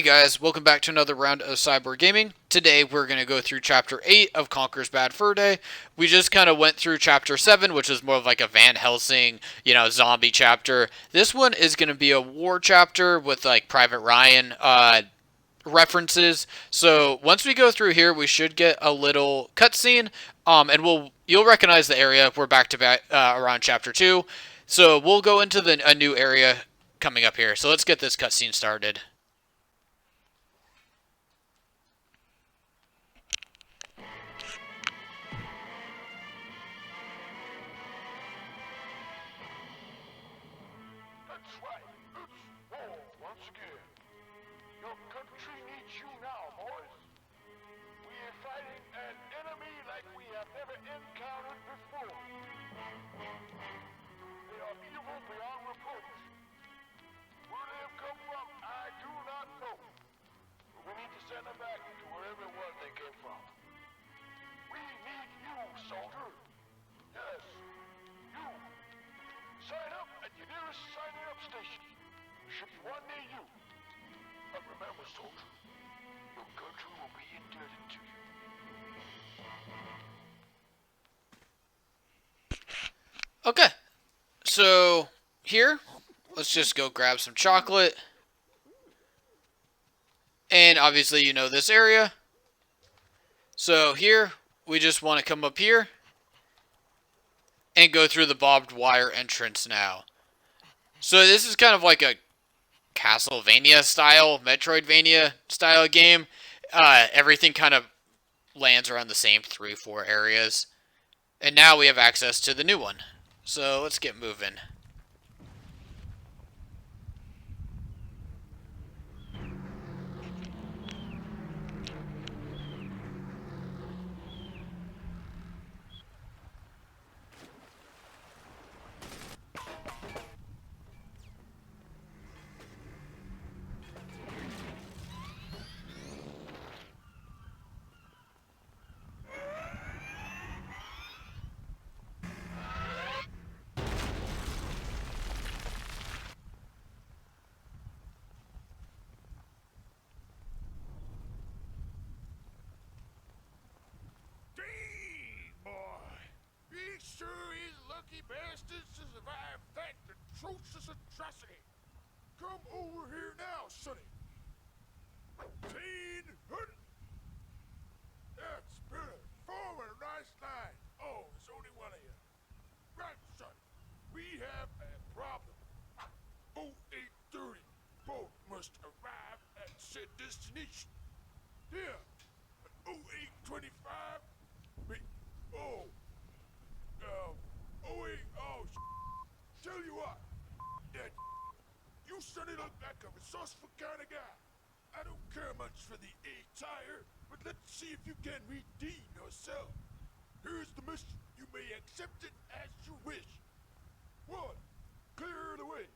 guys, welcome back to another round of Cyber Gaming. Today we're going to go through Chapter 8 of Conkers Bad Fur Day. We just kind of went through Chapter 7, which is more of like a Van Helsing, zombie chapter. This one is going to be a war chapter with like Private Ryan references. So once we go through here, we should get a little cutscene, and you'll recognize the area. We're back to back around Chapter 2. So we'll go into a new area coming up here. So let's get this cutscene started. Send them back to wherever it was they came from. We need you, soldier. Yes, you. Sign up at your nearest signing up station. There should be one near you. But remember, soldier, your country will be indebted to you. Okay, so here, let's just go grab some chocolate. And obviously you know this area. So here, we just want to come up here and go through the barbed wire entrance now. So this is kind of like a Castlevania style, Metroidvania style game. Everything kind of lands around the same 3-4 areas. And now we have access to the new one. So let's get moving. Bastards to survive that atrocious atrocity. Come over here now, sonny. 1,500. That's better. Forward, nice line. Oh, there's only one of you. Right, son. We have a problem. Boat 8:30. Boat must arrive at said destination. Here. At 08:25. Oh. Tell you what, that you certainly look like a resourceful kind of guy. I don't care much for the A-tire, but let's see if you can redeem yourself. Here's the mission. You may accept it as you wish. 1. Clear the way.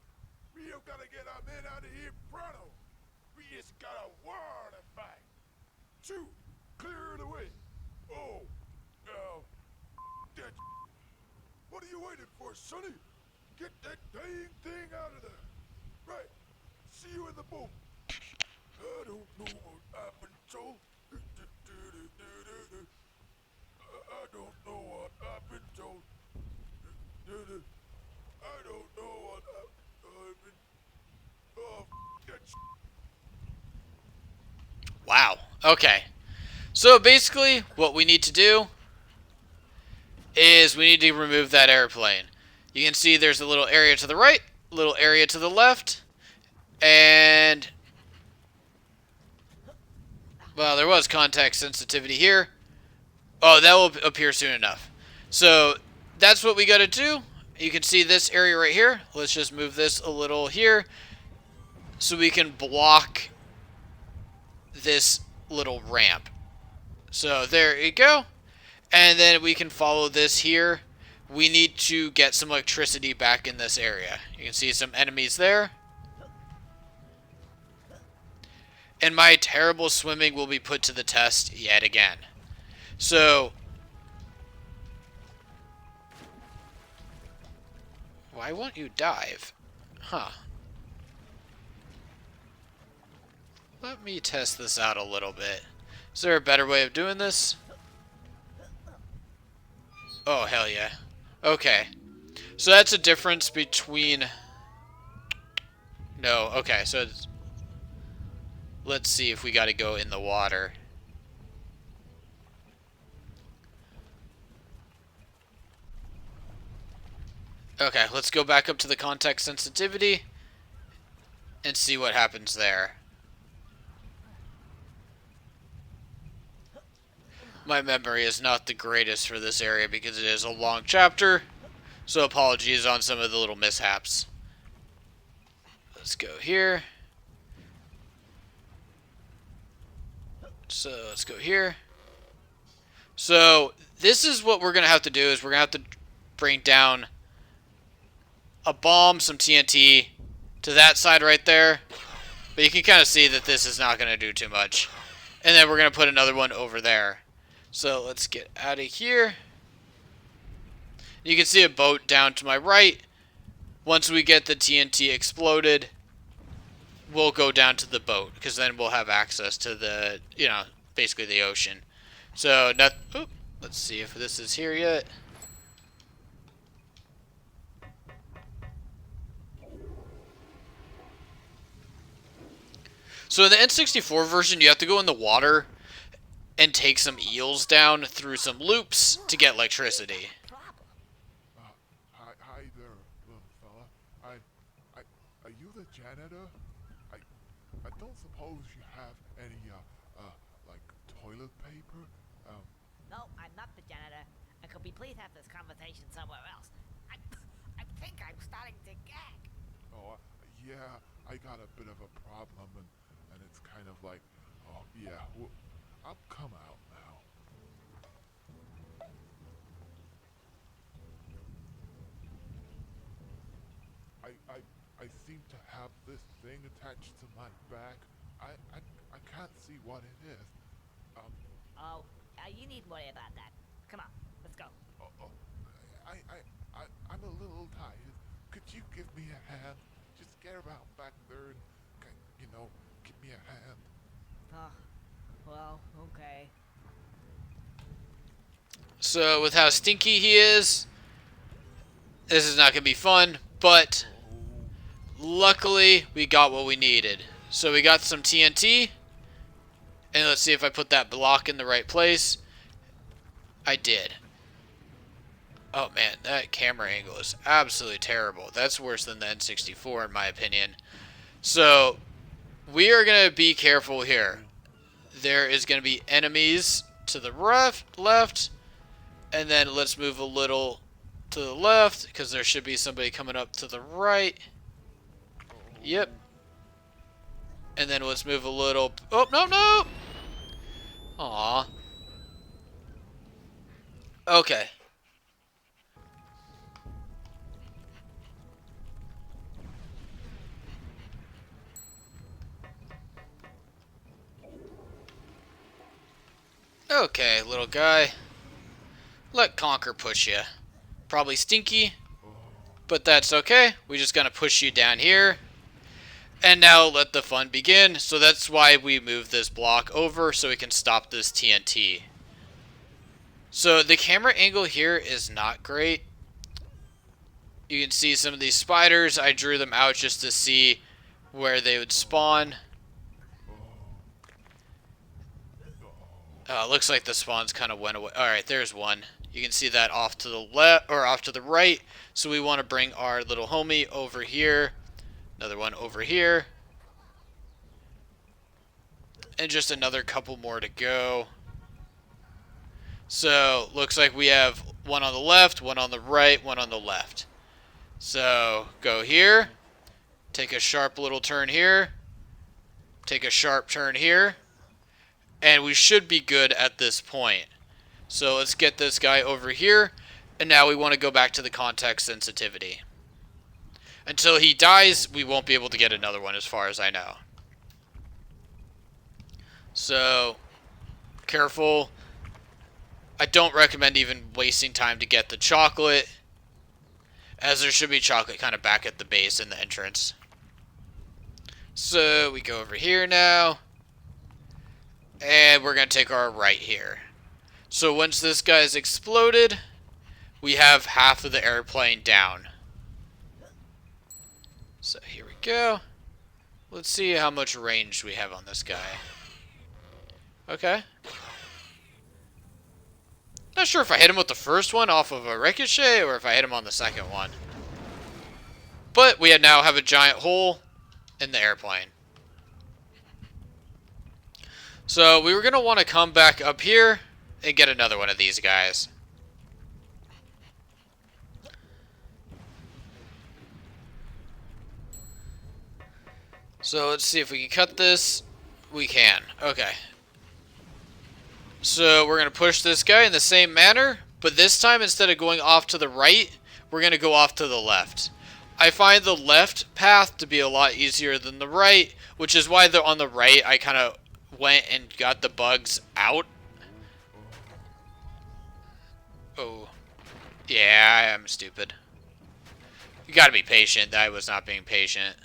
We have got to get our men out of here pronto. We just got a war to fight. 2. Clear the way. Oh, that. What are you waiting for, sonny? Get that dang thing out of there. Right. See you in the boat. I don't know what I've been told. I don't know what I've been told. I don't know what I've been... Oh, that Wow. Okay. So basically, what we need to do is we need to remove that airplane. You can see there's a little area to the right, a little area to the left, and well, there was context sensitivity here. Oh, that will appear soon enough. So that's what we got to do. You can see this area right here. Let's just move this a little here so we can block this little ramp. So there you go. And then we can follow this here. We need to get some electricity back in this area. You can see some enemies there. And my terrible swimming will be put to the test yet again. So why won't you dive? Huh. let me test this out a little bit. Is there a better way of doing this? Oh, hell yeah. Okay. So that's a difference between... No, okay, so it's... Let's see if we gotta go in the water. Okay, let's go back up to the context sensitivity and see what happens there. My memory is not the greatest for this area because it is a long chapter, so apologies on some of the little mishaps. Let's go here. So let's go here. So this is what we're going to have to do is we're going to have to bring down a bomb, some TNT to that side right there. But you can kind of see that this is not going to do too much. And then we're going to put another one over there. So let's get out of here. You can see a boat down to my right. Once we get the TNT exploded, we'll go down to the boat. Because then we'll have access to the, you know, basically the ocean. So, let's see if this is here yet. So in the N64 version, you have to go in the water and take some eels down through some loops to get electricity. Hi there, little fella. Are you the janitor? I don't suppose you have any, like toilet paper? No, I'm not the janitor. And could we please have this conversation somewhere else? I think I'm starting to gag. Oh, yeah, I got a bit of a problem, and it's kind of like, oh, yeah, well, I'll come out now. I seem to have this thing attached to my back. I can't see what it is. You need to worry about that. Come on, let's go. I'm a little tired. Could you give me a hand? Just get around back there and, you know, give me a hand. Well, okay. So with how stinky he is, this is not going to be fun, but luckily we got what we needed. So we got some TNT, and let's see if I put that block in the right place. I did. Oh man, that camera angle is absolutely terrible. That's worse than the N64 in my opinion. So we are going to be careful here. There is going to be enemies to the left, and then let's move a little to the left because there should be somebody coming up to the right. Yep. And then let's move a little. Oh, no. Aw. Okay. Okay, little guy. Let Conker push you. Probably stinky, but that's okay. We're just gonna push you down here. And now let the fun begin. So that's why we move this block over so we can stop this TNT. So the camera angle here is not great. You can see some of these spiders. I drew them out just to see where they would spawn. Looks like the spawns kind of went away. Alright, there's one. You can see that off to the left or off to the right. So we want to bring our little homie over here. Another one over here. And just another couple more to go. So, looks like we have one on the left, one on the right, one on the left. So, go here. Take a sharp little turn here. Take a sharp turn here. And we should be good at this point. So, let's get this guy over here. And now we want to go back to the context sensitivity. Until he dies, we won't be able to get another one as far as I know. So, careful. I don't recommend even wasting time to get the chocolate, as there should be chocolate kind of back at the base in the entrance. So, we go over here now. And we're going to take our right here. So once this guy's exploded, we have half of the airplane down. So here we go. Let's see how much range we have on this guy. Okay. Not sure if I hit him with the first one off of a ricochet or if I hit him on the second one. But we now have a giant hole in the airplane. So we were going to want to come back up here and get another one of these guys. So let's see if we can cut this. We can. Okay. So we're going to push this guy in the same manner, but this time instead of going off to the right, we're going to go off to the left. I find the left path to be a lot easier than the right, which is why on the right I kind of went and got the bugs out. Oh. Yeah, I'm stupid. You gotta be patient. I was not being patient.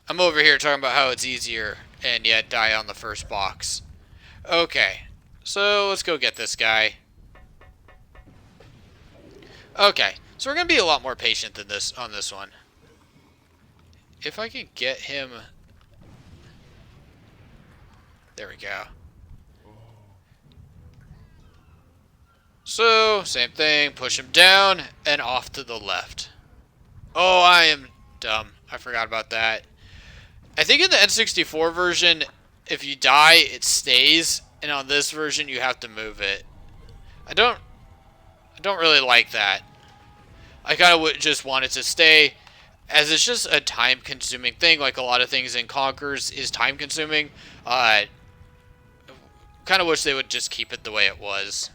I'm over here talking about how it's easier and yet die on the first box. Okay, so let's go get this guy. Okay, so we're gonna be a lot more patient than this on this one. If I can get him... There we go. So, same thing, push him down and off to the left. Oh, I am dumb. I forgot about that. I think in the N64 version, if you die, it stays, and on this version, you have to move it. I don't really like that. I kind of just want it to stay, as it's just a time-consuming thing, like a lot of things in Conkers is time-consuming. Kind of wish they would just keep it the way it was.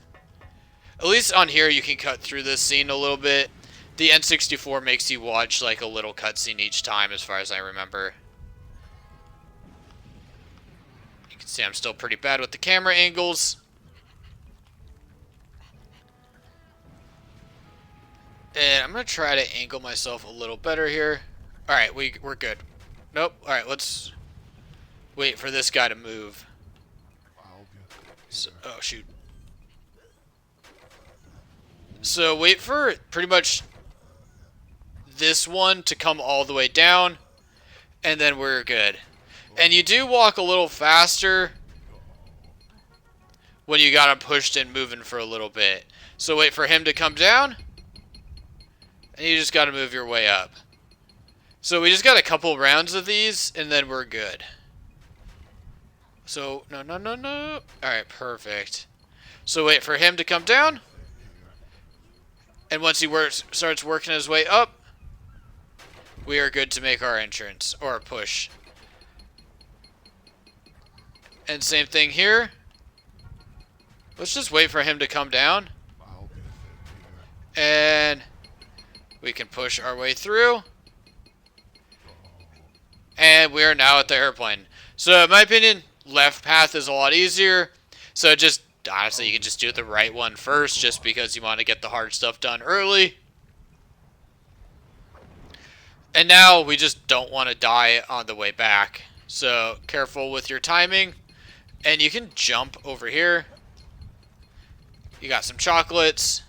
At least on here, you can cut through this scene a little bit. The N64 makes you watch like a little cutscene each time, as far as I remember. You can see I'm still pretty bad with the camera angles. And I'm going to try to angle myself a little better here. Alright, we're good. Nope. Alright, let's wait for this guy to move. So, oh, shoot. So wait for pretty much this one to come all the way down, and then we're good. And you do walk a little faster when you got him pushed and moving for a little bit. So wait for him to come down, and you just got to move your way up. So we just got a couple rounds of these, and then we're good. So, no. Alright, perfect. So wait for him to come down. And once he starts working his way up, we are good to make our entrance, or push. And same thing here. Let's just wait for him to come down. And we can push our way through. And we are now at the airplane. So in my opinion, left path is a lot easier. So just, honestly, you can just do the right one first, just because you want to get the hard stuff done early. And now we just don't want to die on the way back. So careful with your timing. And you can jump over here. You got some chocolates.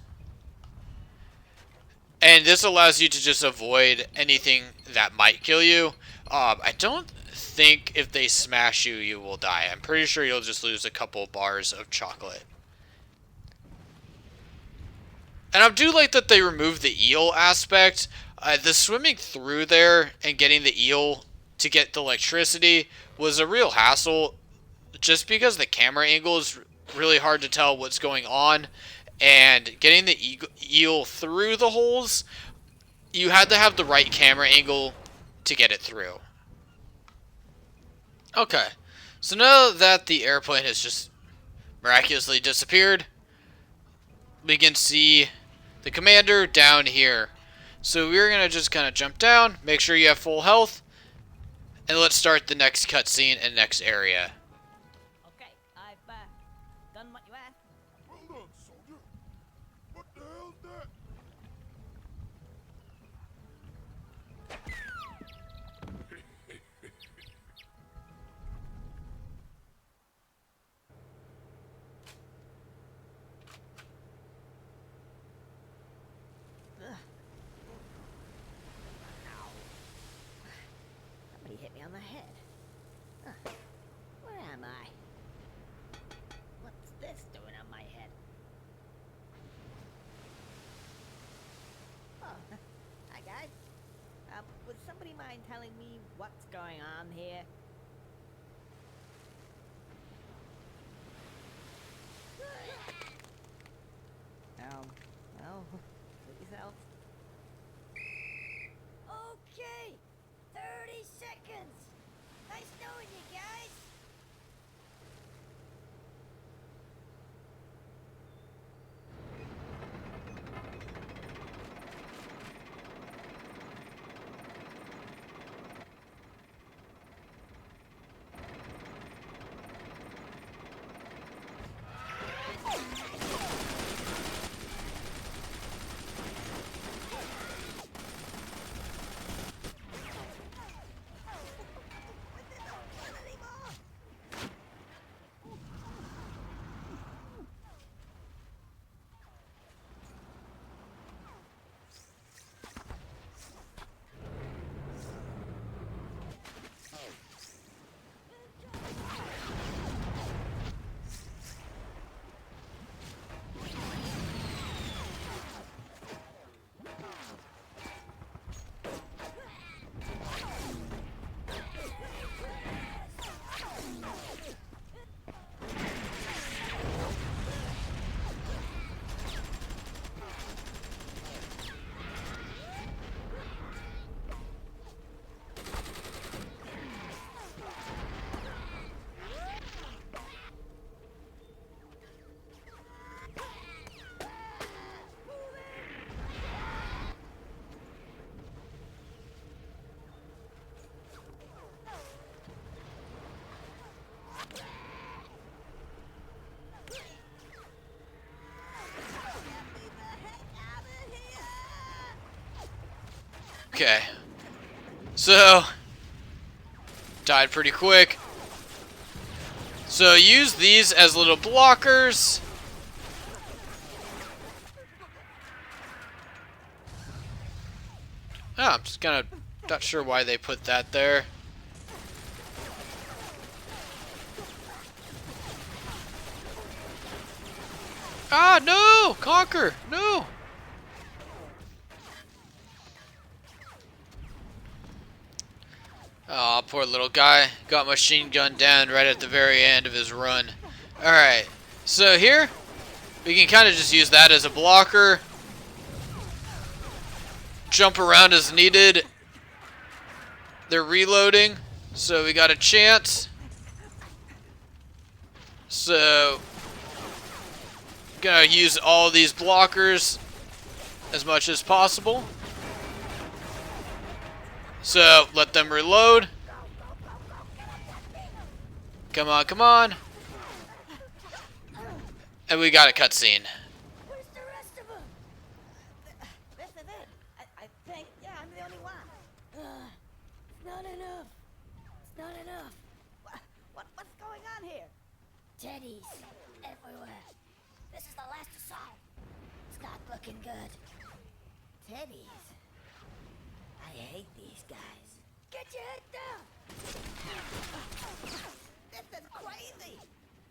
And this allows you to just avoid anything that might kill you. I don't think if they smash you, you will die. I'm pretty sure you'll just lose a couple bars of chocolate. And I do like that they removed the eel aspect. The swimming through there and getting the eel to get the electricity was a real hassle, just because the camera angle is really hard to tell what's going on, and getting the eel through the holes, you had to have the right camera angle to get it through. Okay, so now that the airplane has just miraculously disappeared, we can see the commander down here. So we're going to just kind of jump down, make sure you have full health, and let's start the next cutscene and next area. Okay, I've done what you asked. Well done, soldier. What the hell's that? hit me on the head. Huh. Where am I? What's this doing on my head? Oh, hi guys. Would somebody mind telling me what's going on here? Well, suit yourself. Okay, 30 seconds. Nice knowing you guys. Okay. So, died pretty quick. So use these as little blockers. Oh, I'm just kind of not sure why they put that there. Ah, no! Conker! No! Aw, poor little guy. Got machine gunned down right at the very end of his run. Alright, so here, we can kind of just use that as a blocker. Jump around as needed. They're reloading, so we got a chance. So, gonna use all these blockers as much as possible. So, let them reload. Come on, come on. And we got a cutscene. Where's the rest of them? This is it. I think, yeah, I'm the only one. It's not enough. It's not enough. What's going on here? Teddies everywhere. This is the last assault. It's not looking good. Teddies. I hate these guys. Get your head down. This is crazy.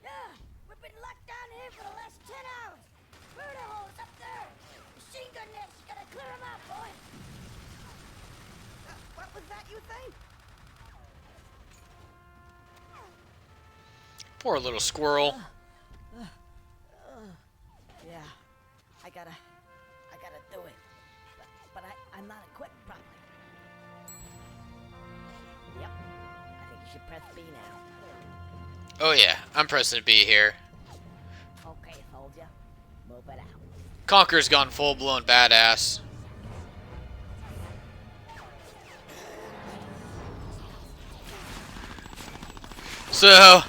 Yeah, we've been locked down here for the last 10 hours. Murder holes up there. Machine gun nets. Gotta clear them out, boys. What was that you think? Poor little squirrel. Yeah, I gotta do it. But I'm not equipped properly. Yep, I think you should press B now. Oh yeah, I'm pressing B here. Okay, soldier, move it out. Conker's gone full-blown badass. So,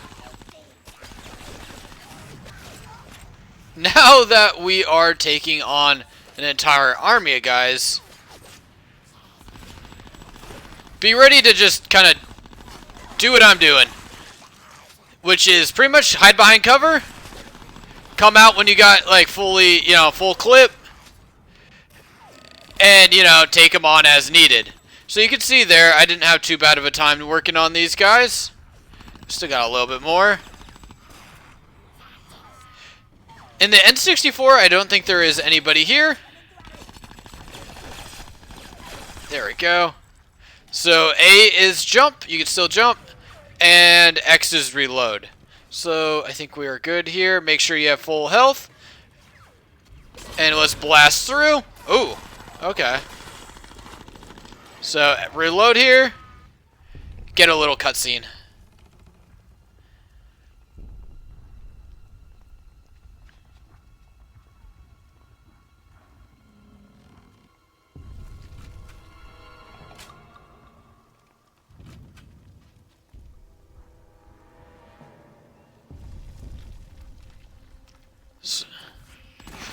now that we are taking on an entire army of guys, be ready to just kind of do what I'm doing, which is pretty much hide behind cover, come out when you got like fully, full clip, and take them on as needed. So you can see there, I didn't have too bad of a time working on these guys. Still got a little bit more. In the N64, I don't think there is anybody here. There we go. So A is jump, you can still jump, and X is reload. So I think we are good here. Make sure you have full health. And let's blast through. Ooh, okay. So reload here. Get a little cutscene.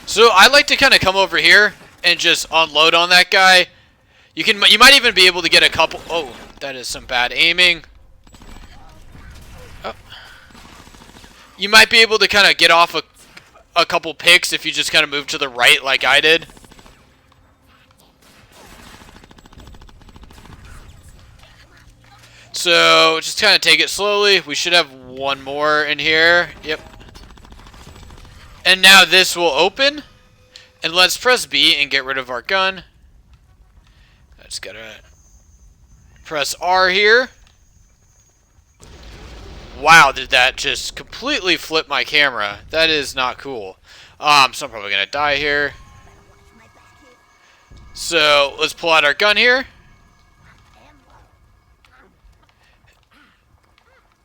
So I like to kind of come over here and just unload on that guy. You might even be able to get a couple. Oh, that is some bad aiming. Oh. You might be able to kind of get off a couple picks if you just kind of move to the right like I did. So just kind of take it slowly. We should have one more in here. Yep. And now this will open. And let's press B and get rid of our gun. I just gotta press R here. Wow, did that just completely flip my camera? That is not cool. So I'm probably gonna die here. So let's pull out our gun here.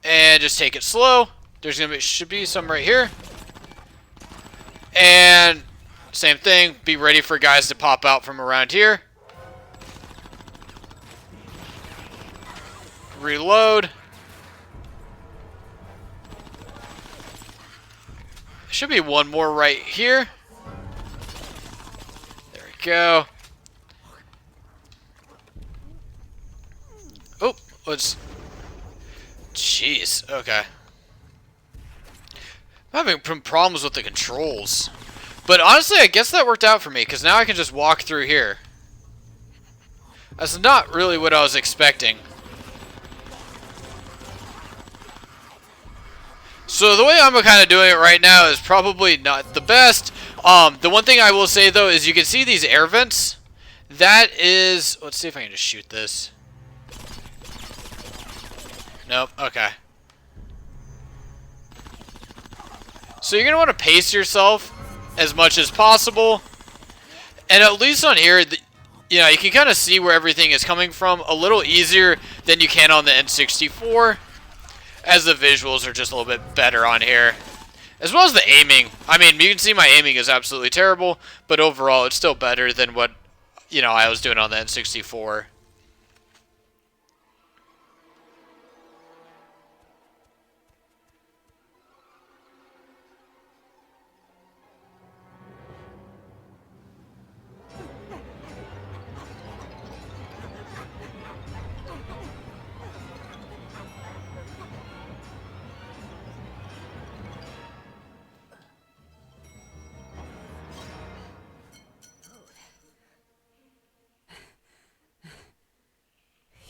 And just take it slow. There's should be some right here. And same thing, be ready for guys to pop out from around here. Reload. Should be one more right here. There we go. Oh, let's... Jeez, okay. I'm having some problems with the controls. But honestly, I guess that worked out for me, because now I can just walk through here. That's not really what I was expecting. So the way I'm kind of doing it right now is probably not the best. The one thing I will say, though, is you can see these air vents. That is... Let's see if I can just shoot this. Nope, okay. So you're going to want to pace yourself as much as possible. And at least on here, you know, you can kind of see where everything is coming from a little easier than you can on the N64. As the visuals are just a little bit better on here. As well as the aiming. I mean, you can see my aiming is absolutely terrible. But overall, it's still better than what, you know, I was doing on the N64.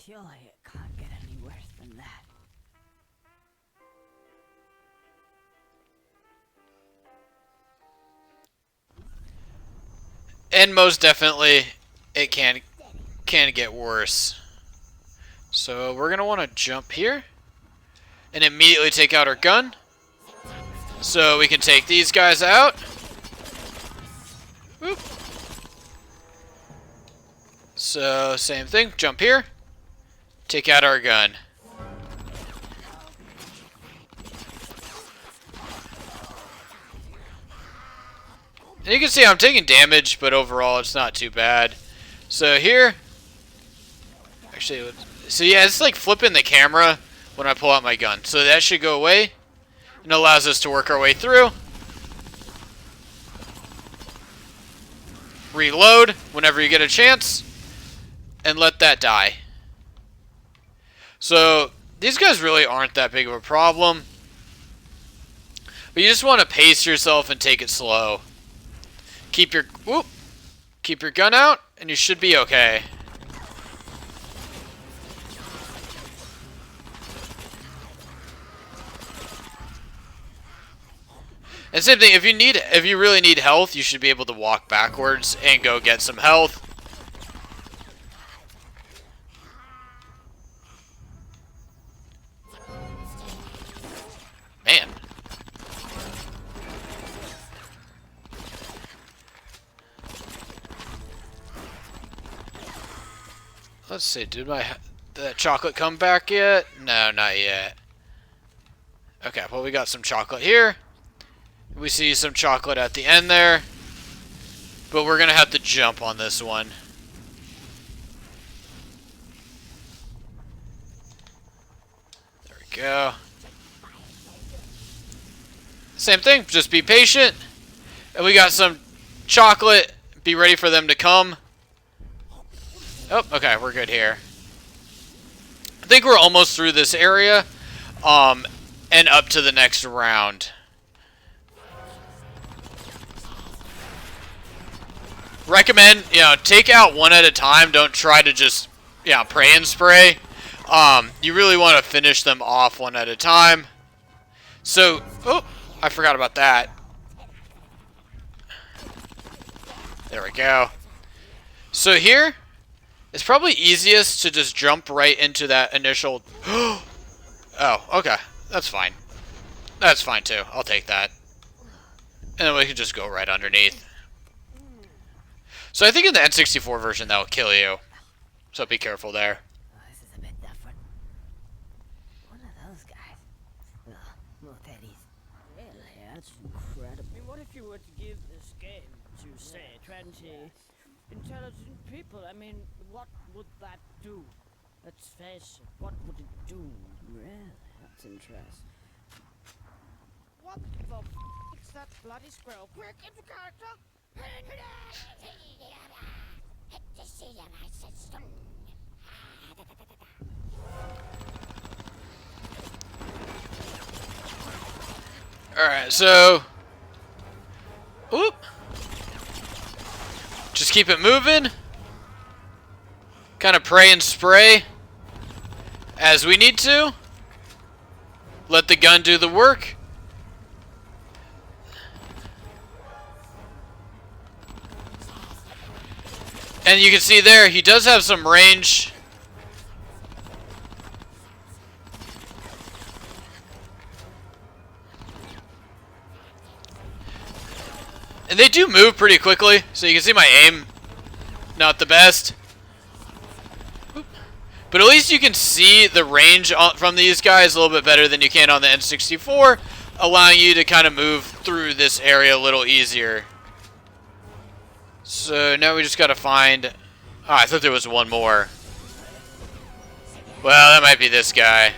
Surely it can't get any worse than that. And most definitely, it can get worse. So we're going to want to jump here. And immediately take out our gun. So we can take these guys out. Whoop. So same thing, jump here. Take out our gun. And you can see I'm taking damage, but overall it's not too bad. So here, actually, so yeah, it's like flipping the camera when I pull out my gun. So that should go away, and allows us to work our way through. Reload whenever you get a chance, and let that die. So these guys really aren't that big of a problem, but you just want to pace yourself and take it slow. Keep your gun out, and you should be okay. And same thing, if you really need health, you should be able to walk backwards and go get some health. Man. Let's see, did the chocolate come back yet? No, not yet. Okay, well we got some chocolate here. We see some chocolate at the end there. But we're gonna have to jump on this one. There we go. Same thing, just be patient. And we got some chocolate. Be ready for them to come. Oh, okay, we're good here. I think we're almost through this area. And up to the next round. Recommend, take out one at a time. Don't try to just, pray and spray. You really want to finish them off one at a time. So, oh, I forgot about that. There we go. So here, it's probably easiest to just jump right into that initial... Oh, okay. That's fine. That's fine, too. I'll take that. And then we can just go right underneath. So I think in the N64 version, that will kill you. So be careful there. Oh, this is a bit different. What are those guys? More teddies. Really? That's incredible. I mean, what if you were to give this game to, say, 20 intelligent people? I mean, what would that do? Let's face it, what would it do? Really? That's interesting. What the It's that bloody squirrel. Quick, into character! Alright, so... Oop! Just keep it moving. Kind of pray and spray as we need to. Let the gun do the work. And you can see there, he does have some range. And they do move pretty quickly, so you can see my aim, not the best. But at least you can see the range from these guys a little bit better than you can on the N64, allowing you to kind of move through this area a little easier. So now we just gotta find... Oh, I thought there was one more. Well, that might be this guy.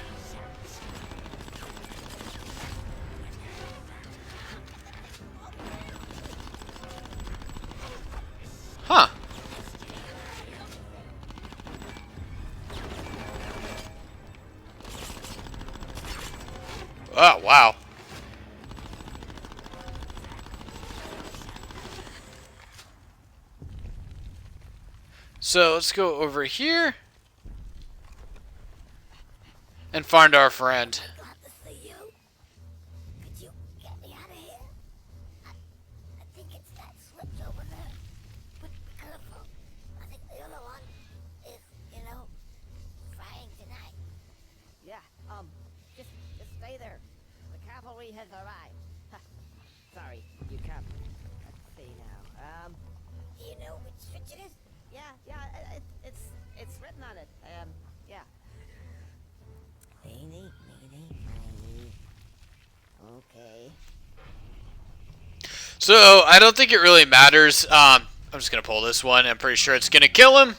Huh. Oh, wow. So let's go over here and find our friend. Glad to see you. Could you get me out of here? I think it's that switch over there. But be careful. I think the other one is, frying tonight. Yeah, just stay there. The cavalry has arrived. Sorry, you can't. Let's see now. Do you know which switch it is? Yeah, it's written on it. Yeah. Meeny, miny. Okay. So I don't think it really matters. I'm just gonna pull this one. I'm pretty sure it's gonna kill him.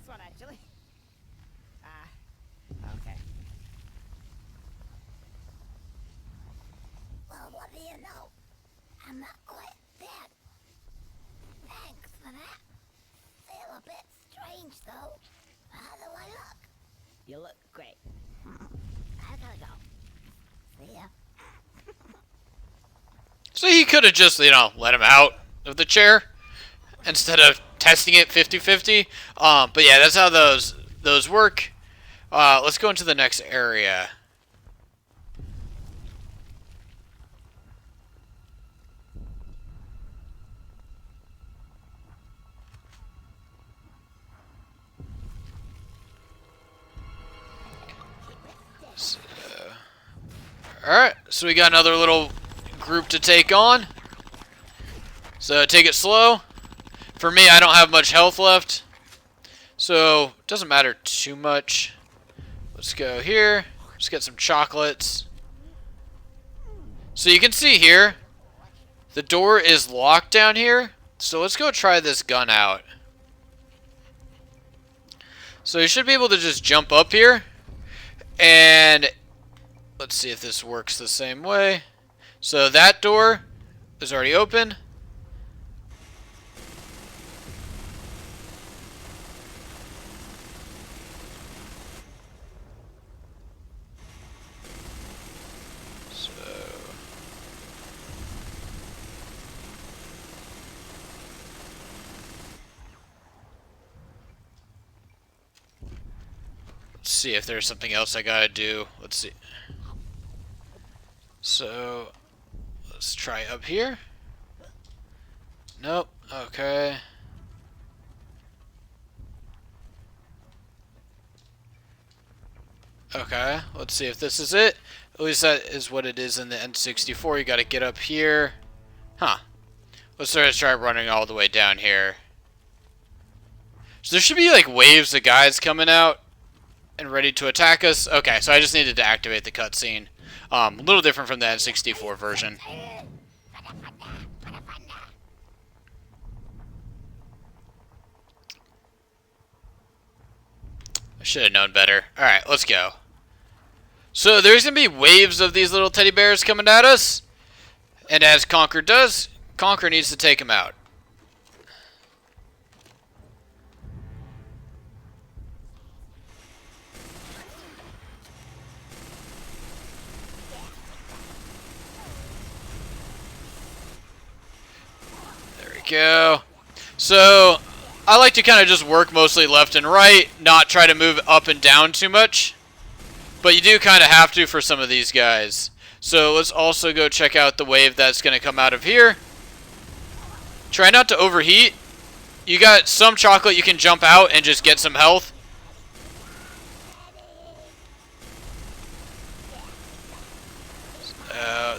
one, actually. Ah, okay. Well, what do you know? I'm not quite dead. Thanks for that. Feel a bit strange, though. How do I look? You look great. I gotta go. See ya. So he could have just, let him out of the chair instead of testing it 50-50. But yeah, that's how those work. Let's go into the next area. Alright, so we got another little group to take on. So take it slow. For me, I don't have much health left, so it doesn't matter too much. Let's go here. Let's get some chocolates. So you can see here, the door is locked down here. So let's go try this gun out. So you should be able to just jump up here. And let's see if this works the same way. So that door is already open. So let's see if there's something else I gotta do. Let's see. So let's try up here. Nope. Okay. Okay. Let's see if this is it. At least that is what it is in the N64. You gotta get up here. Huh. Let's try running all the way down here. So there should be like waves of guys coming out and ready to attack us. Okay, so I just needed to activate the cutscene. A little different from the N64 version. I should have known better. Alright, let's go. So there's going to be waves of these little teddy bears coming at us. And as Conker does, Conker needs to take them out. There we go. So I like to kind of just work mostly left and right, not try to move up and down too much. But you do kind of have to for some of these guys. So let's also go check out the wave that's going to come out of here. Try not to overheat. You got some chocolate, you can jump out and just get some health.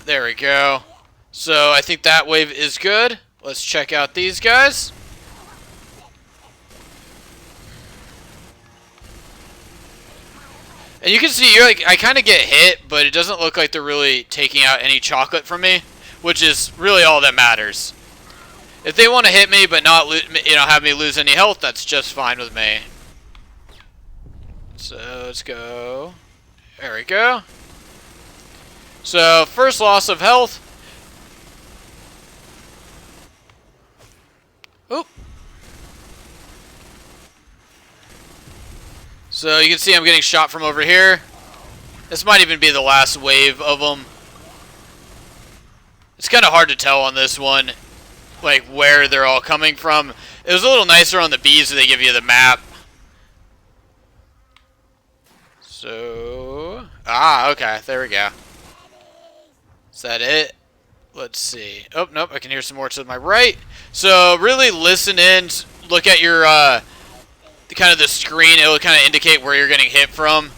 There we go. So I think that wave is good. Let's check out these guys. And you can see, I kind of get hit, but it doesn't look like they're really taking out any chocolate from me, which is really all that matters. If they want to hit me but not, have me lose any health, that's just fine with me. So let's go. There we go. So first loss of health. Oop. So you can see I'm getting shot from over here. This might even be the last wave of them. It's kind of hard to tell on this one, like where they're all coming from. It was a little nicer on the Bs so they give you the map. So, okay, there we go. Is that it? Let's see. Oh, nope, I can hear some more to my right. So really listen in, look at your kind of the screen. It will kind of indicate where you're getting hit from.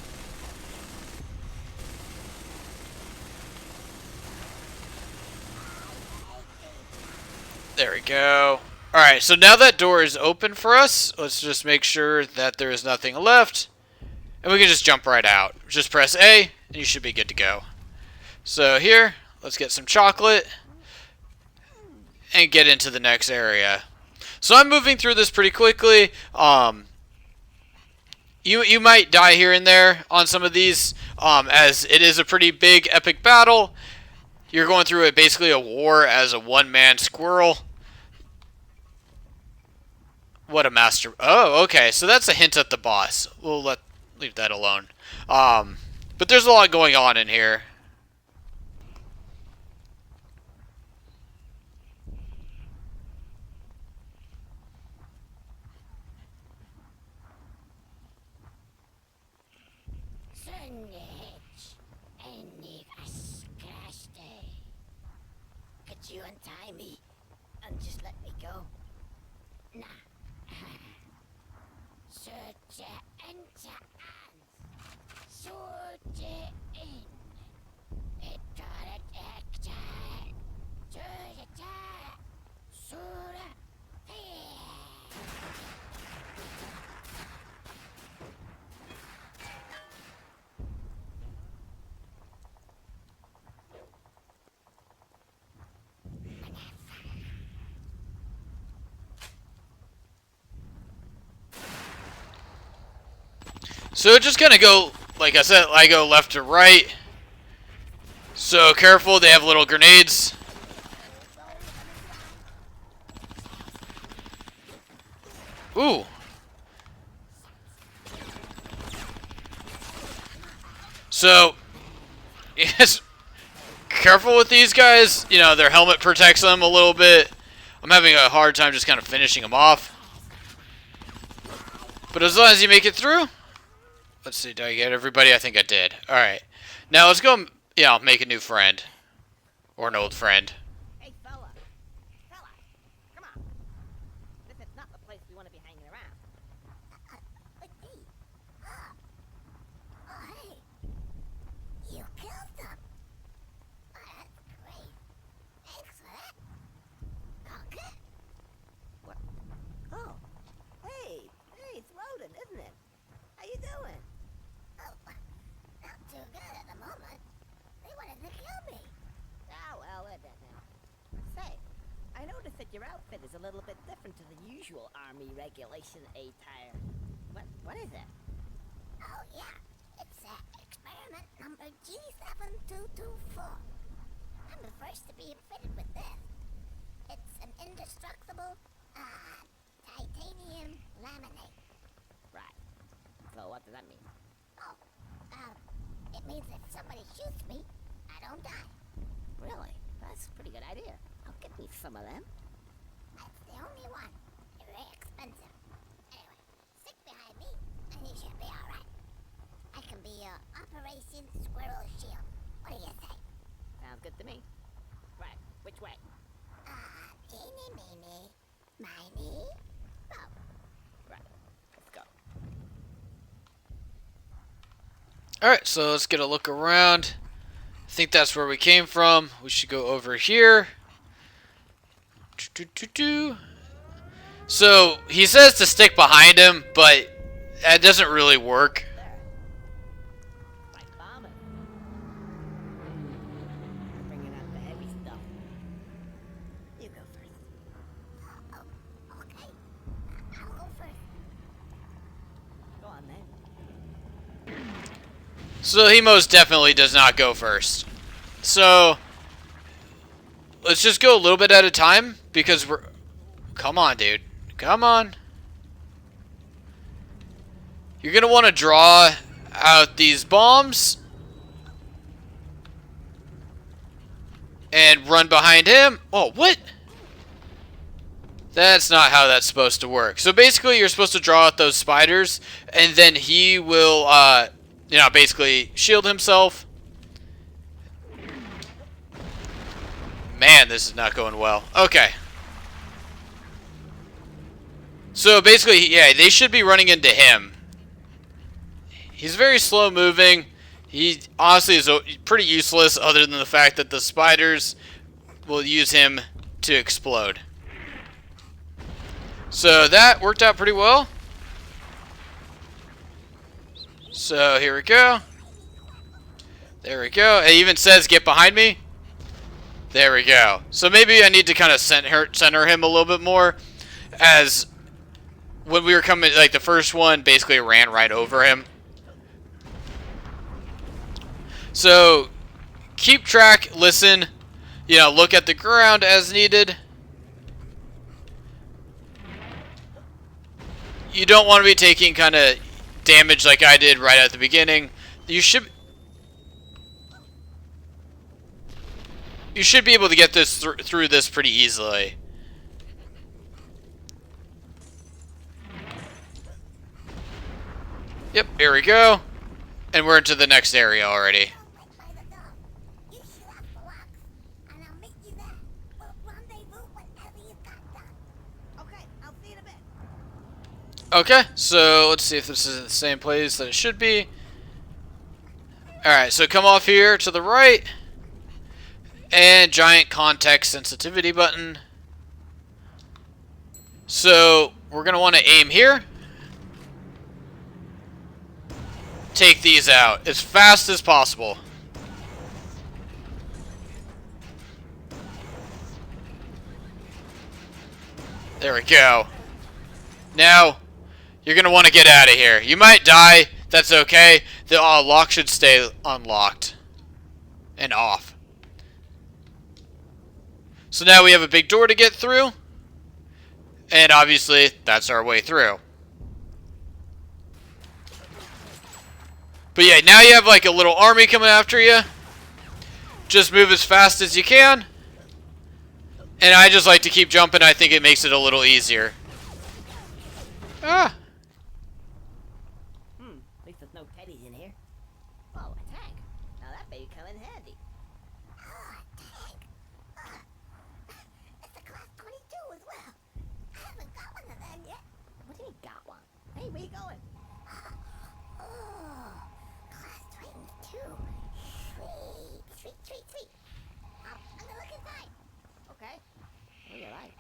There we go. Alright, so now that door is open for us. Let's just make sure that there is nothing left. And we can just jump right out. Just press A, and you should be good to go. So here, let's get some chocolate. And get into the next area. So I'm moving through this pretty quickly. You might die here and there on some of these, as it is a pretty big epic battle. You're going through basically a war as a one-man squirrel. What a master! Oh, okay. So that's a hint at the boss. We'll leave that alone. But there's a lot going on in here. Could you untie me and just let me go? Nah. Surge enter and surge in. It got it action. Surge So just gonna go, like I said, I go left to right. So careful, they have little grenades. Ooh. So, yes, careful with these guys. You know, their helmet protects them a little bit. I'm having a hard time just kind of finishing them off. But as long as you make it through. Let's see, did I get everybody? I think I did. Alright. Now let's go, make a new friend. Or an old friend. Hey, fella, come on. This is not the place we want to be hanging around. Hey. Oh, hey. You killed them. Oh, that's great. Thanks for that. Conker? What? Oh. Hey, it's Roden, isn't it? How you doing? Oh, not too good at the moment. They wanted to kill me. Ah, well, we're dead now. Say, I noticed that your outfit is a little bit different to the usual Army Regulation attire. What is it? Oh, yeah. It's experiment number G7224. I'm the first to be fitted with this. It's an indestructible, titanium laminate. Right. So what does that mean? Oh, it means if somebody shoots me, I don't die. Really? That's a pretty good idea. I'll get me some of them. That's the only one. They're very expensive. Anyway, stick behind me, and you should be alright. I can be your Operation Squirrel Shield. What do you say? Sounds good to me. Right, which way? Teeny meeny, miny, oh. Right, let's go. Alright, so let's get a look around. I think that's where we came from. We should go over here. So, he says to stick behind him, but that doesn't really work. Like bombing. Bringing out the heavy stuff. You go first. Oh, okay. I'll go first. Go on then. So he most definitely does not go first. So let's just go a little bit at a time because we're... Come on, dude. Come on. You're going to want to draw out these bombs and run behind him. Oh, what? That's not how that's supposed to work. So basically you're supposed to draw out those spiders and then he will... basically shield himself. Man, this is not going well. Okay. So basically, yeah, they should be running into him. He's very slow moving. He honestly is pretty useless other than the fact that the spiders will use him to explode. So that worked out pretty well. So here we go. There we go. It even says get behind me. There we go. So maybe I need to kind of center him a little bit more, as when we were coming, like the first one basically ran right over him. So keep track, listen, look at the ground as needed. You don't want to be taking kind of damage like I did right at the beginning. You should be able to get this through this pretty easily. Yep, here we go. And we're into the next area already. Okay, so let's see if this is in the same place that it should be. Alright, so come off here to the right. And giant context sensitivity button. So we're going to want to aim here. Take these out as fast as possible. There we go. Now, you're going to want to get out of here. You might die. That's okay. The lock should stay unlocked and off. So now we have a big door to get through. And obviously, that's our way through. But yeah, now you have like a little army coming after you. Just move as fast as you can. And I just like to keep jumping. I think it makes it a little easier. Ah. At least there's no teddies in here. Oh, a tank. Now that may come in handy. Oh, a tank. It's a class 22 as well. I haven't got one of them yet. What do you mean got one? Hey, where you going? Oh, class 22. Sweet. I'm gonna look inside. Okay. What do you like?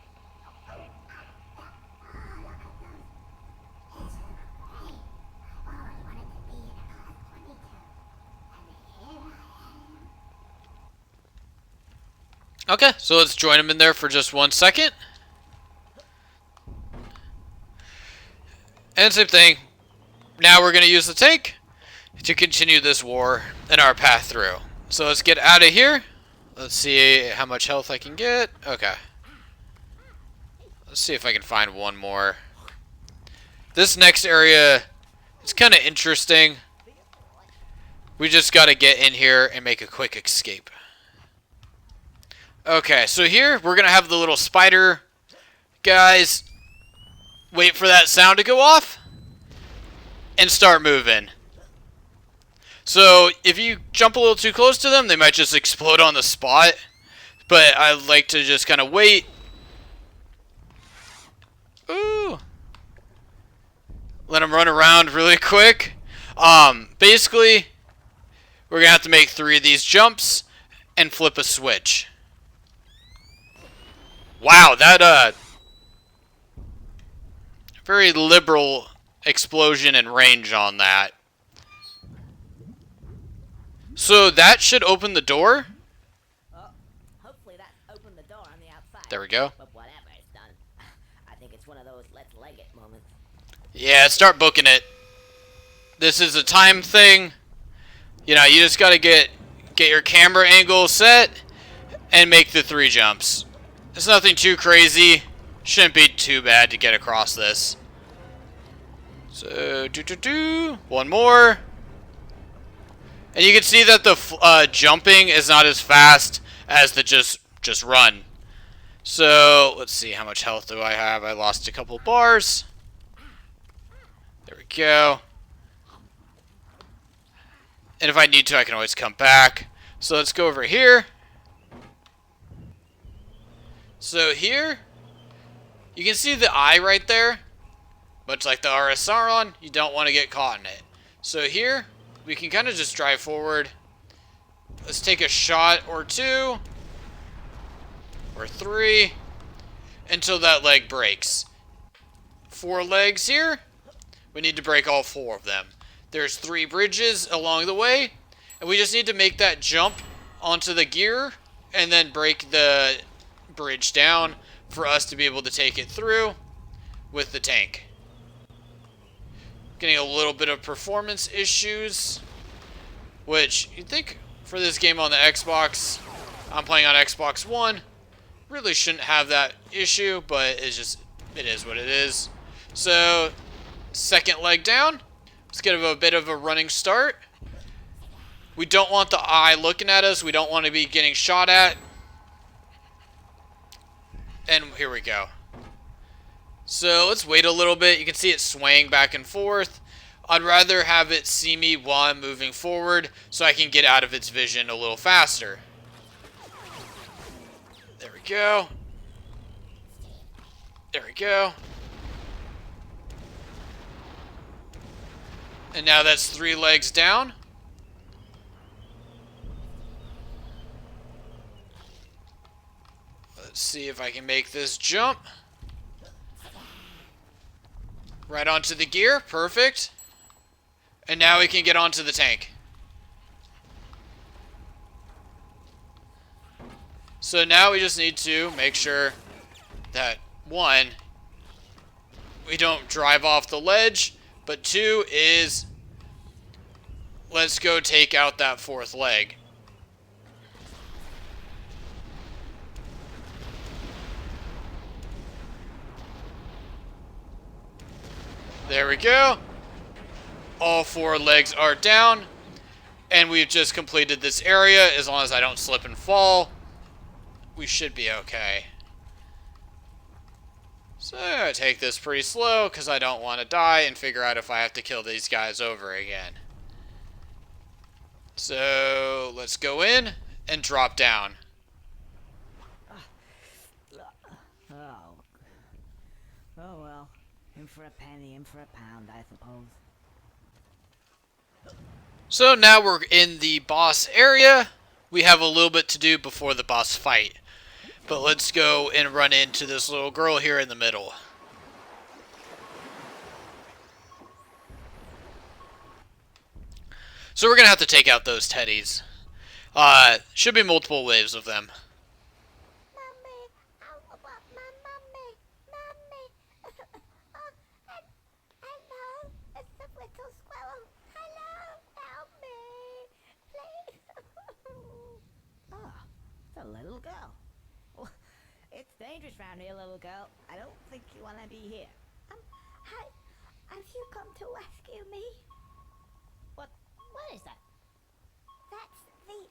Okay, so let's join him in there for just 1 second. And same thing. Now we're going to use the tank to continue this war and our path through. So let's get out of here. Let's see how much health I can get. Okay. Let's see if I can find one more. This next area is kind of interesting. We just got to get in here and make a quick escape. Okay, so here we're going to have the little spider guys wait for that sound to go off and start moving. So if you jump a little too close to them, they might just explode on the spot. But I like to just kind of wait. Ooh. Let them run around really quick. Basically, we're going to have to make 3 of these jumps and flip a switch. Wow, that very liberal explosion and range on that. So that should open the door. Oh, hopefully that opened the door on the outside. There we go. But whatever it's done, I think it's one of those let's leg it moments. Yeah, start booking it. This is a time thing. You just got to get your camera angle set and make the 3 jumps. It's nothing too crazy. Shouldn't be too bad to get across this. So, one more. And you can see that the jumping is not as fast as the just run. So, let's see, how much health do I have? I lost a couple bars. There we go. And if I need to, I can always come back. So let's go over here. So here, you can see the eye right there. Much like the RS Sauron, you don't want to get caught in it. So here, we can kind of just drive forward. Let's take a shot or 2. Or 3. Until that leg breaks. 4 legs here. We need to break all 4 of them. There's 3 bridges along the way. And we just need to make that jump onto the gear. And then break the bridge down for us to be able to take it through with the tank. Getting a little bit of performance issues, which you'd think for this game on the Xbox, I'm playing on Xbox One, really shouldn't have that issue, but it is what it is. So, second leg down. Let's get a bit of a running start. We don't want the eye looking at us. We don't want to be getting shot at. And here we go. So let's wait a little bit. You can see it swaying back and forth. I'd rather have it see me while I'm moving forward so I can get out of its vision a little faster. There we go. There we go. And now that's 3 legs down. Let's see if I can make this jump. Right onto the gear. Perfect. And now we can get onto the tank. So now we just need to make sure that, 1, we don't drive off the ledge, but 2 is, let's go take out that 4th leg. There we go. All 4 legs are down. And we've just completed this area. As long as I don't slip and fall, we should be okay. So I'm going to take this pretty slow because I don't want to die and figure out if I have to kill these guys over again. So let's go in and drop down. Oh well. In for a penny, in for a pound, I suppose. So now we're in the boss area. We have a little bit to do before the boss fight. But let's go and run into this little girl here in the middle. So we're going to have to take out those teddies. Should be multiple waves of them. Mummy, I want my mummy, mummy. Hello, it's a little squirrel. Hello, help me, please. Ah, it's a little girl. Well, it's dangerous round here, little girl. I don't think you want to be here. Have you come to rescue me? What is that? That's the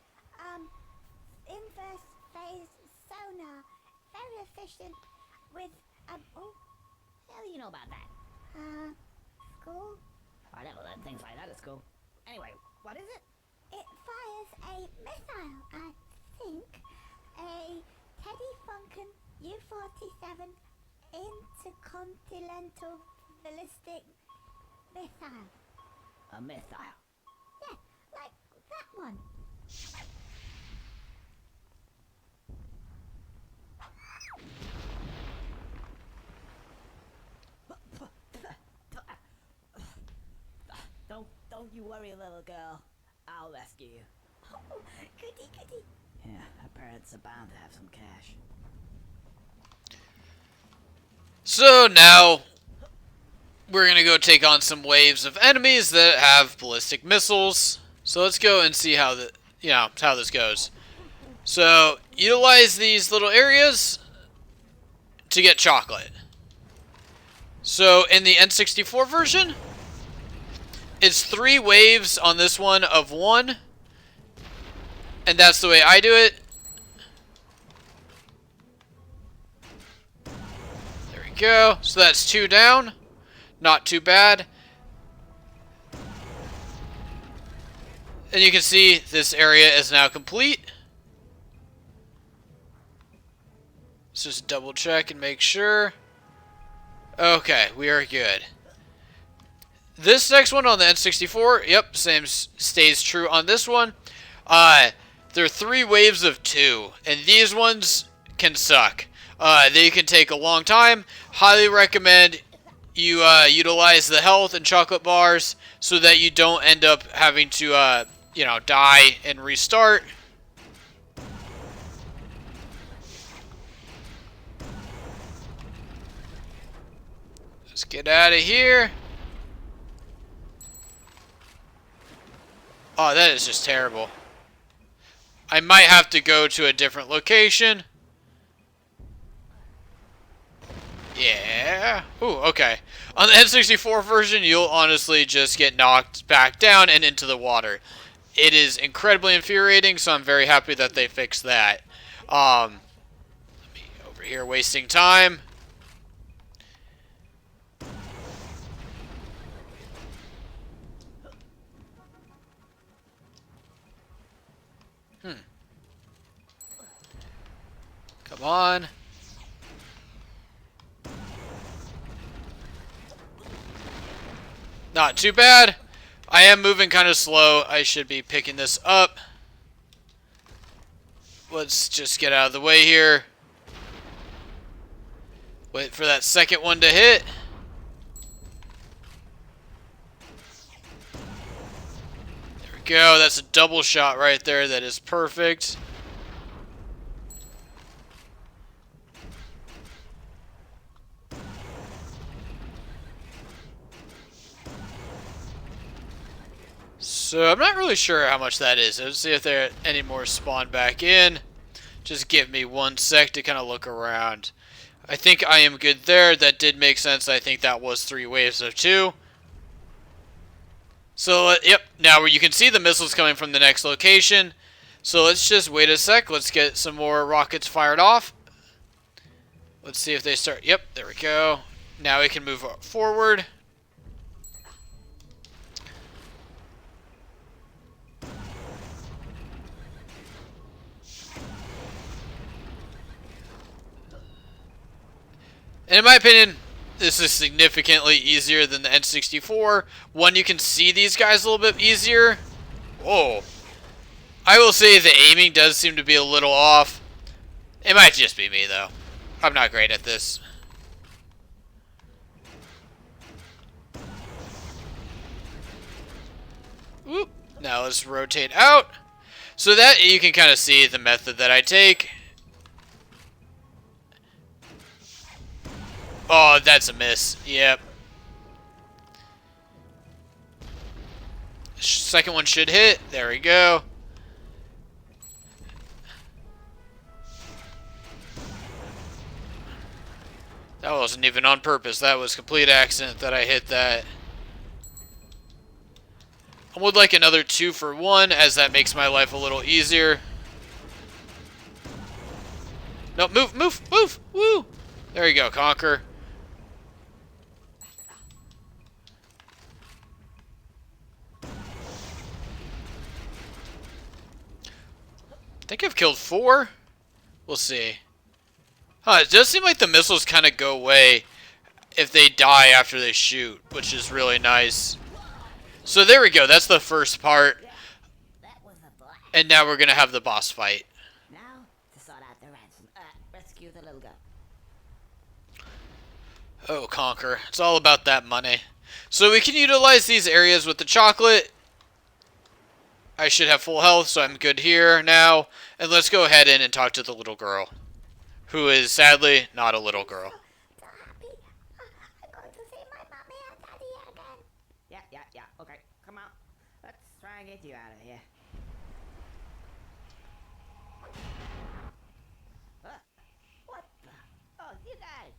inverse phase sonar. Very efficient with oh, How do you know about that? school. I never learned things like that at school. Anyway, what is it? It fires a missile, I think. A Teddy Funkin U-47 intercontinental ballistic missile. A missile. Yeah, like that one. Don't you worry, little girl. I'll rescue you. Oh, goody, goody. Yeah, our parents are bound to have some cash. So now we're going to go take on some waves of enemies that have ballistic missiles. So let's go and see how how this goes. So utilize these little areas to get chocolate. So in the N64 version, it's 3 waves on this one of 1. And that's the way I do it. There we go. So that's 2 down. Not too bad. And you can see this area is now complete. Let's just double check and make sure. Okay, we are good. This next one on the N64, yep, same stays true on this one. There are 3 waves of 2, and these ones can suck. They can take a long time. Highly recommend you utilize the health and chocolate bars so that you don't end up having to, die and restart. Let's get out of here. Oh, that is just terrible. I might have to go to a different location. Yeah. Ooh, okay. On the N64 version, you'll honestly just get knocked back down and into the water. It is incredibly infuriating, so I'm very happy that they fixed that. Let me over here wasting time. Come on. Not too bad. I am moving kind of slow. I should be picking this up. Let's just get out of the way here. Wait for that second one to hit. There we go. That's a double shot right there. That is perfect. So I'm not really sure how much that is. Let's see if there are any more spawn back in. Just give me 1 sec to kind of look around. I think I am good there. That did make sense. I think that was 3 waves of 2. So, yep. Now you can see the missiles coming from the next location. So let's just wait a sec. Let's get some more rockets fired off. Let's see if they start. Yep, there we go. Now we can move forward. And in my opinion, this is significantly easier than the N64. One, you can see these guys a little bit easier. Whoa. I will say the aiming does seem to be a little off. It might just be me, though. I'm not great at this. Whoop. Now let's rotate out. So that you can kind of see the method that I take. Oh, that's a miss. Yep. Second one should hit. There we go. That wasn't even on purpose. That was complete accident that I hit that. I would like another 2 for 1, as that makes my life a little easier. No, move, move, move! Woo! There you go, Conker. I think I've killed 4. We'll see. Huh, it does seem like the missiles kind of go away if they die after they shoot, which is really nice. So there we go. That's the first part. That was a blast. And now we're going to have the boss fight. Now to sort out the ransom. Rescue the little girl. Oh, Conker. It's all about that money. So we can utilize these areas with the chocolate. I should have full health, so I'm good here now. And let's go ahead in and talk to the little girl, who is sadly not a little girl. So happy. I'm going to see my mommy and daddy again. Yeah. Okay, come on. Let's try and get you out of here. What the? Oh, you guys.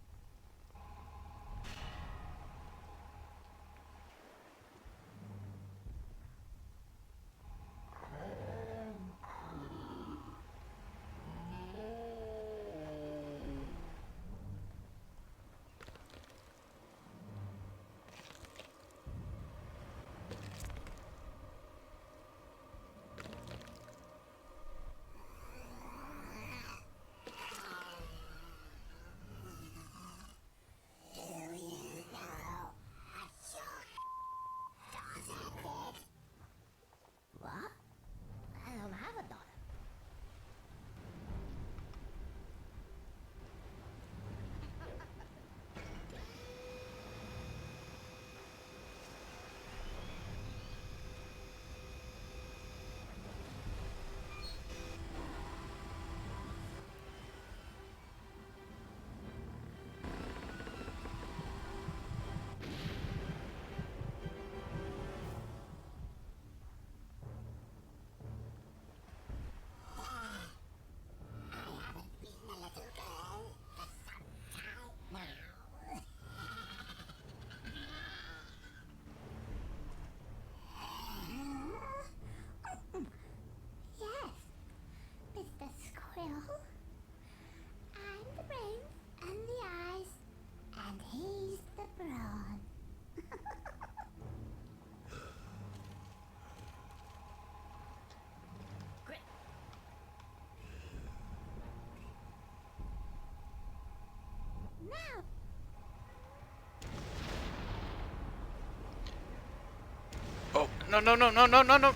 no, no, no, no, no, no, no.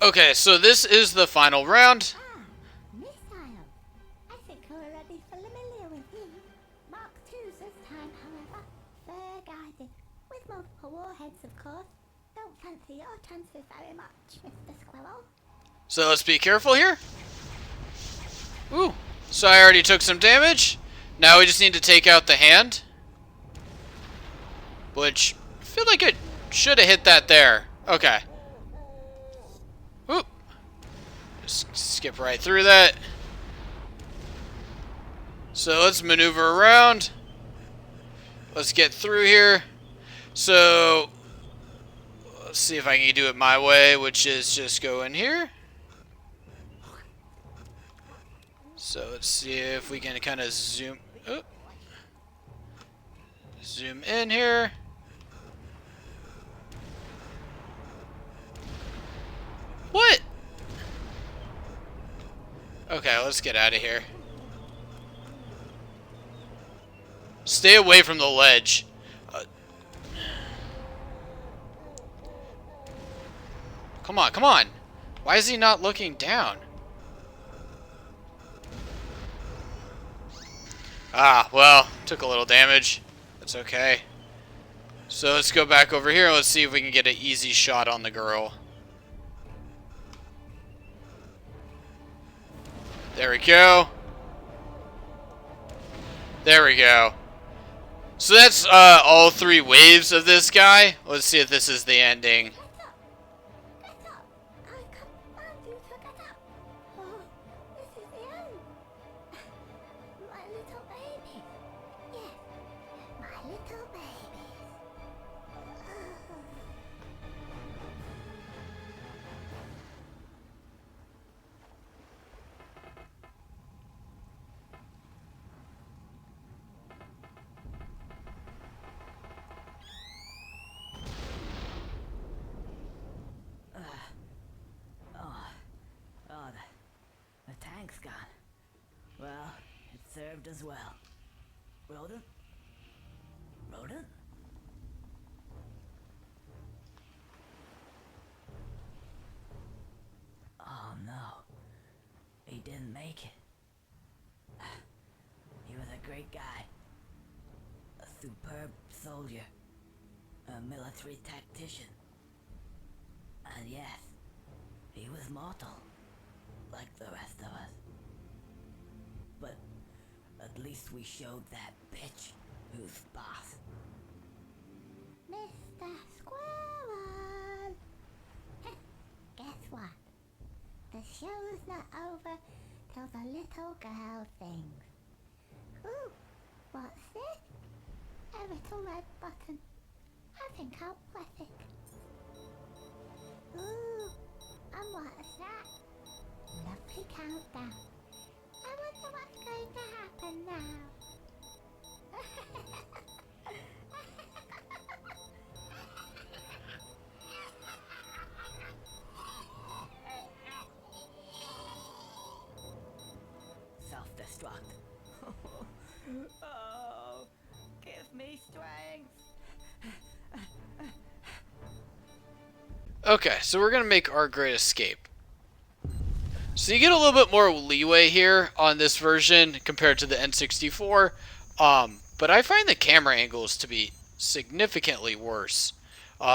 Okay, so this is the final round. Missile. I think we're already familiar with you. Mark II's this time, however. Fair guided. With multiple warheads, of course. Don't fancy your chances very much, Mr. Squirrel. So let's be careful here. Ooh, so I already took some damage. Now we just need to take out the hand. Which, I feel like it should have hit that there. Okay. Oop. Just skip right through that. So let's maneuver around. Let's get through here. So, let's see if I can do it my way, which is just go in here. So let's see if we can kind of zoom in here. What? Okay, let's get out of here. Stay away from the ledge. Come on, come on. Why is he not looking down? Ah, well, took a little damage. That's okay. So let's go back over here and let's see if we can get an easy shot on the girl. There we go. There we go. So that's all 3 waves of this guy. Let's see if this is the ending. Get up! I command you to get up! Oh, this is the end! My little baby! Yes, my little baby! Oh, the tank's gone. Well, it served as well. Rodent? Rodent? Oh no. He didn't make it. He was a great guy. A superb soldier. A military tactician. And yes, he was mortal. Like the rest of us. But at least we showed that bitch who's boss. Mr. Squirrel! Guess what? The show's not over till the little girl sings. Ooh, what's this? A little red button. I think I'll press it. Ooh, and what's that? Lovely countdown. I wonder what's going to happen now. Self-destruct. Oh, give me strength. Okay, so we're going to make our great escape. So you get a little bit more leeway here on this version compared to the N64. But I find the camera angles to be significantly worse. They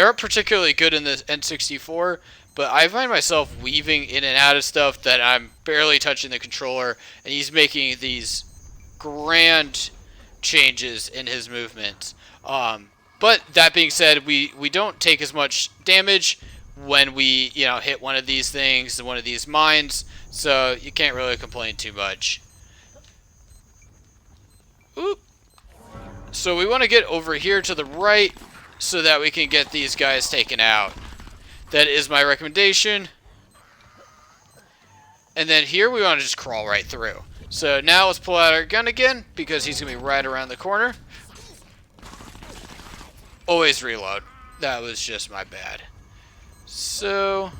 aren't particularly good in the N64, but I find myself weaving in and out of stuff that I'm barely touching the controller, and he's making these grand changes in his movements. But that being said, we don't take as much damage when we hit one of these things, one of these mines, so you can't really complain too much. Oop. So we want to get over here to the right so that we can get these guys taken out. That is my recommendation. And then here we want to just crawl right through. So now let's pull out our gun again because he's going to be right around the corner. Always reload. That was just my bad. So...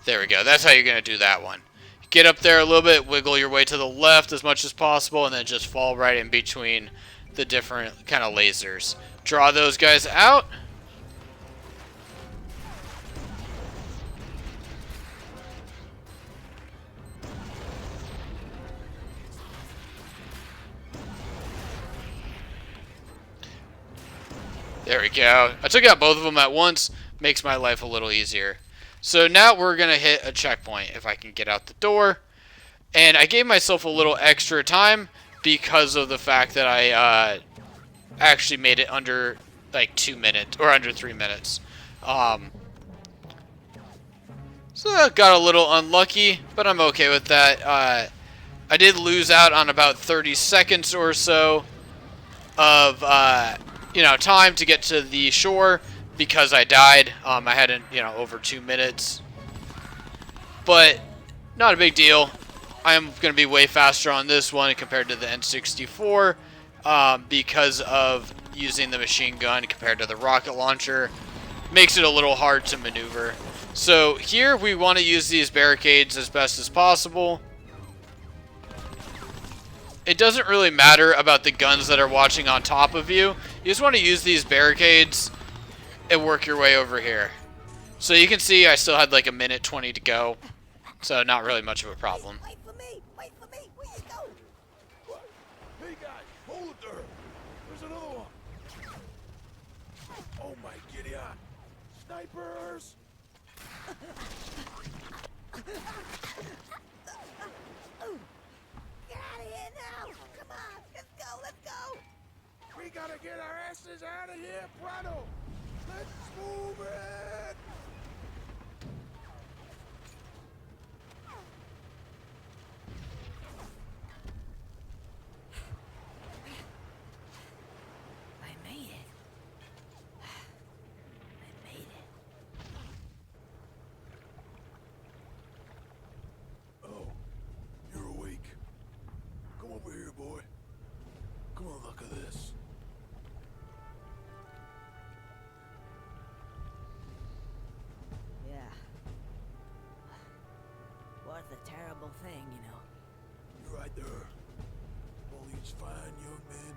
there we go. That's how you're going to do that one. Get up there a little bit, wiggle your way to the left as much as possible, and then just fall right in between the different kind of lasers. Draw those guys out. There we go. I took out both of them at once. Makes my life a little easier. So now we're going to hit a checkpoint if I can get out the door. And I gave myself a little extra time because of the fact that I actually made it under like 2 minutes or under 3 minutes. So I got a little unlucky, but I'm okay with that. I did lose out on about 30 seconds or so of time to get to the shore because I died. I had over 2 minutes, but not a big deal. I am going to be way faster on this one compared to the N64 because of using the machine gun compared to the rocket launcher. Makes it a little hard to maneuver. So here we want to use these barricades as best as possible. It doesn't really matter about the guns that are watching on top of you. You just want to use these barricades and work your way over here. So you can see I still had like 1:20 to go. So not really much of a problem. Wait for me! Wait for me! Where you go? What? Hey guys, hold it there. There's another one. Oh my giddy on. Snipers! Get out of here now! Come on! Let's go! Let's go! We gotta get our asses out of here, pronto! Let's move it! I made it. I made it. Oh, you're awake. Come over here, boy. Come on, look at this. Yeah. What a terrible thing, You're right there. All these fine young men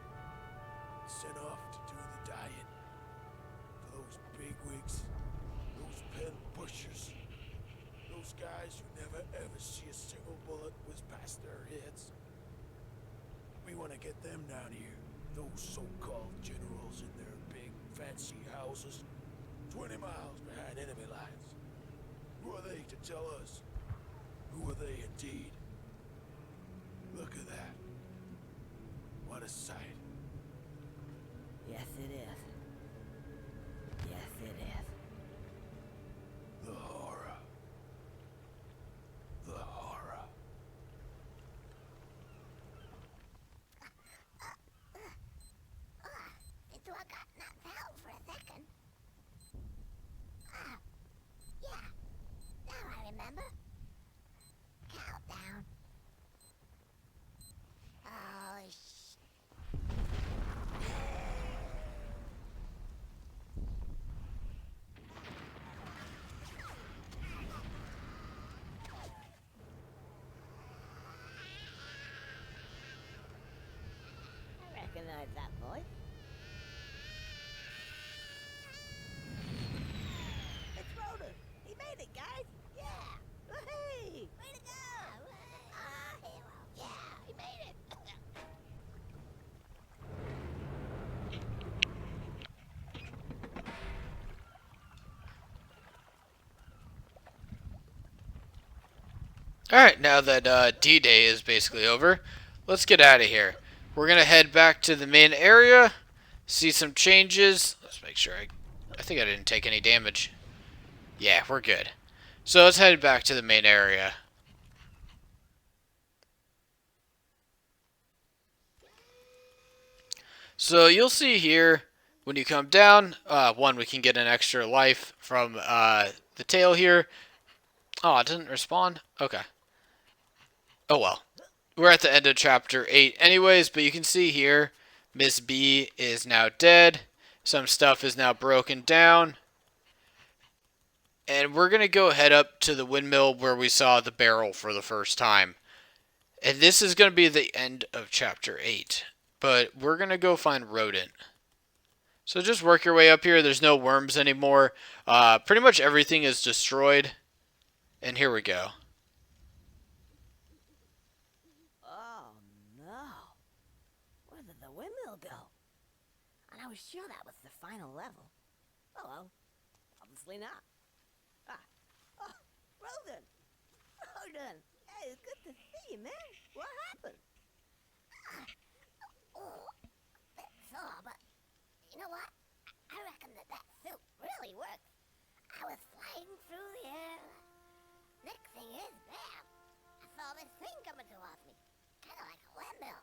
sent off to do the dying. For those bigwigs, those pen pushers, those guys who never ever see a single bullet whiz past their heads. We want to get them down here. Those so-called generals in their big fancy houses, 20 miles behind enemy lines. Who are they to tell us? Who are they indeed? Look at that. What a sight. Yes, it is. Yes, it is. The horror. The horror. Seems to have got knocked out for a second. Ah, yeah. Now I remember. Countdown. Oh, I recognize that voice. It's Rotor. He made it, guys. Yeah. Hey. Way to go. Ah, hero. Yeah, he made it. Alright, now that D-Day is basically over, let's get out of here. We're going to head back to the main area, see some changes. Let's make sure I think I didn't take any damage. Yeah, we're good. So let's head back to the main area. So you'll see here when you come down, one, we can get an extra life from the tail here. Oh, it didn't respawn? Okay. Oh well. We're at the end of chapter 8 anyways, but you can see here, Miss B is now dead. Some stuff is now broken down. And we're going to go head up to the windmill where we saw the barrel for the first time. And this is going to be the end of chapter 8. But we're going to go find Rodent. So just work your way up here. There's no worms anymore. Pretty much everything is destroyed. And here we go. Oh no. Where did the windmill go? And I was sure that was the final level. Oh well, obviously not. Oh, Roden! Roden! Hey, it's good to see you, man. What happened? Oh, that's sore, but you know what? I reckon that suit really works. I was flying through the air. Next thing is, bam! I saw this thing coming towards me, kind of like a windmill.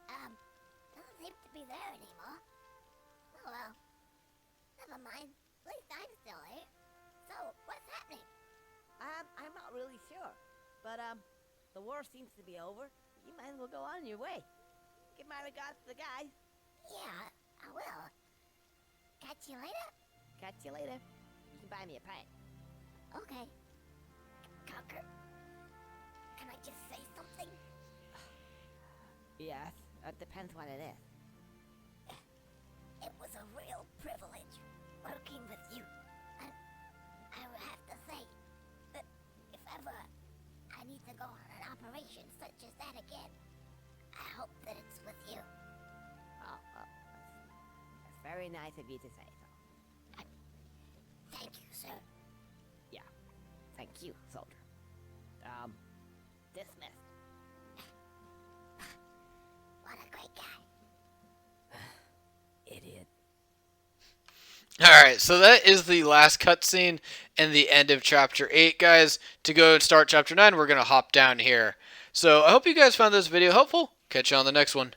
Doesn't seem to be there anymore. Oh well, never mind. At least I'm still here. So, what's happening? I'm not really sure, but the war seems to be over. You might as well go on your way. Give my regards to the guys. Yeah, I will. Catch you later? Catch you later. You can buy me a pint. Okay. Conker, can I just say something? Yes, it depends what it is. It was a real privilege working with you. And I would have to say that if ever I need to go on an operation such as that again, I hope that it's with you. Oh, well, that's very nice of you to say so. Thank you, sir. Yeah, thank you, soldier. Dismissed. What a great guy. Idiot. Alright, so that is the last cutscene and the end of chapter 8, guys. To go and start chapter 9, we're going to hop down here. So I hope you guys found this video helpful. Catch you on the next one.